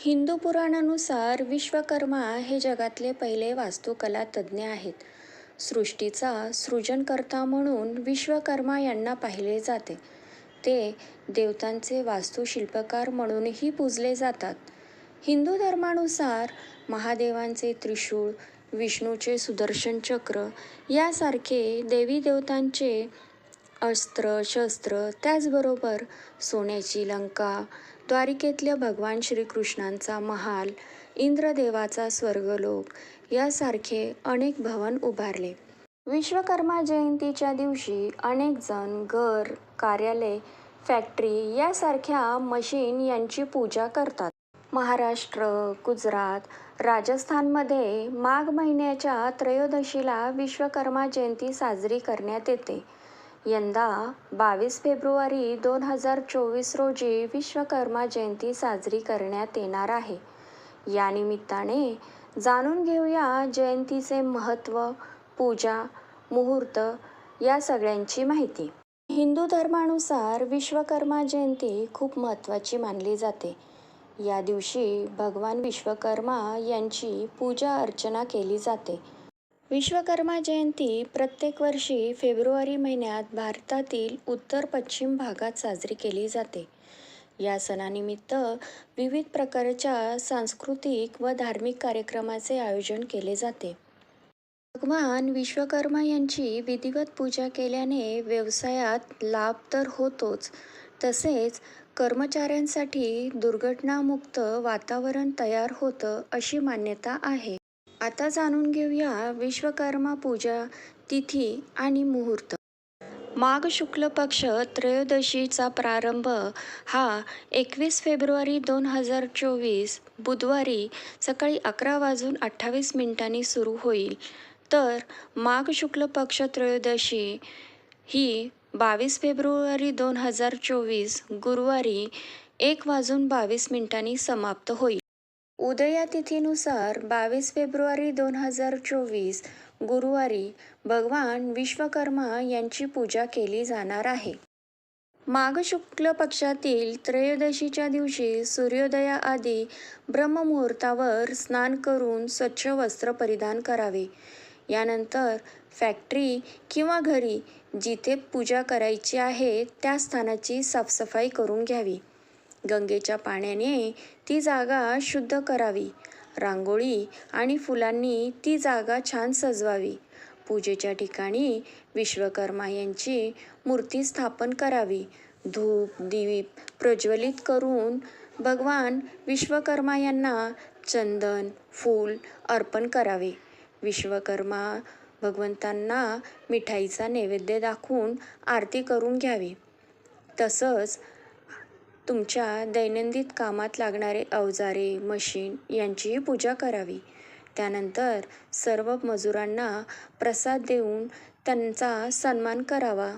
हिंदू पुराणानुसार विश्वकर्मा हे जगातले पहिले वास्तुकला तज्ज्ञ आहेत. सृष्टीचा सृजनकर्ता म्हणून विश्वकर्मा यांना पाहिले जाते. ते देवतांचे वास्तुशिल्पकार म्हणूनही पूजले जातात. हिंदू धर्मानुसार महादेवांचे त्रिशूळ, विष्णूचे सुदर्शन चक्र यासारखे देवी देवतांचे अस्त्र शस्त्र, त्याचबरोबर सोन्याची लंका, द्वारिकेतल्या भगवान श्रीकृष्णांचा महाल, इंद्रदेवाचा स्वर्गलोक यासारखे अनेक भवन उभारले. विश्वकर्मा जयंतीच्या दिवशी अनेक जण घर, कार्यालय, फॅक्टरी यासारख्या मशीन यांची पूजा करतात. महाराष्ट्र, गुजरात, राजस्थानमध्ये माघ महिन्याच्या त्रयोदशीला विश्वकर्मा जयंती साजरी करण्यात येते. यंदा 22 फेब्रुवारी 2024 रोजी विश्वकर्मा जयंती साजरी करण्यात येणार आहे. या निमित्ताने जाणून घेऊया जयंतीचे महत्त्व, पूजा, मुहूर्त या सगळ्यांची माहिती. हिंदू धर्मानुसार विश्वकर्मा जयंती खूप महत्त्वाची मानली जाते. या दिवशी भगवान विश्वकर्मा यांची पूजा अर्चना केली जाते. विश्वकर्मा जयंती प्रत्येक वर्षी फेब्रुवारी महिन्यात भारतातील उत्तर-पश्चिम भागात साजरी केली जाते. या सणानिमित्त विविध प्रकारच्या सांस्कृतिक व धार्मिक कार्यक्रमाचे आयोजन केले जाते. भगवान विश्वकर्मा यांची विधिवत पूजा केल्याने व्यवसायात लाभ तर होतोच, तसेच कर्मचाऱ्यांसाठी दुर्घटनामुक्त वातावरण तयार होतं अशी मान्यता आहे. आता जाणून घेऊया विश्वकर्मा पूजा तिथी आणि मुहूर्त. माघ शुक्ल पक्ष त्रयोदशीचा प्रारंभ हा 21 फेब्रुवारी 2024 बुधवारी सकाळी 11:28 सुरू होईल, तर माघ शुक्ल पक्ष त्रयोदशी ही 22 फेब्रुवारी 2024 गुरुवारी 1:22 समाप्त होईल. उदया तिथीनुसार 22 फेब्रुवारी 2024 गुरुवारी भगवान विश्वकर्मा यांची पूजा केली जाणार आहे. माघ शुक्ल पक्षातील त्रयोदशीच्या दिवशी सूर्योदयाआधी ब्रह्ममुहूर्तावर स्नान करून स्वच्छ वस्त्र परिधान करावे. यानंतर फॅक्टरी किंवा घरी जिथे पूजा करायची आहे त्या स्थानाची साफसफाई करून घ्यावी. गंगेच्या पाण्याने ती जागा शुद्ध करावी. रांगोळी आणि फुलांनी ती जागा छान सजवावी. पूजेच्या ठिकाणी विश्वकर्मा यांची मूर्ती स्थापन करावी. धूप दीप प्रज्वलित करून भगवान विश्वकर्मा यांना चंदन, फूल अर्पण करावे. विश्वकर्मा भगवंतांना मिठाईचा नैवेद्य दाखवून आरती करून घ्यावी. तसंच तुमच्या दैनंदिन कामात लागणारे अवजारे, मशीन यांचीही पूजा करावी. त्यानंतर सर्व मजुरांना प्रसाद देऊन त्यांचा सन्मान करावा.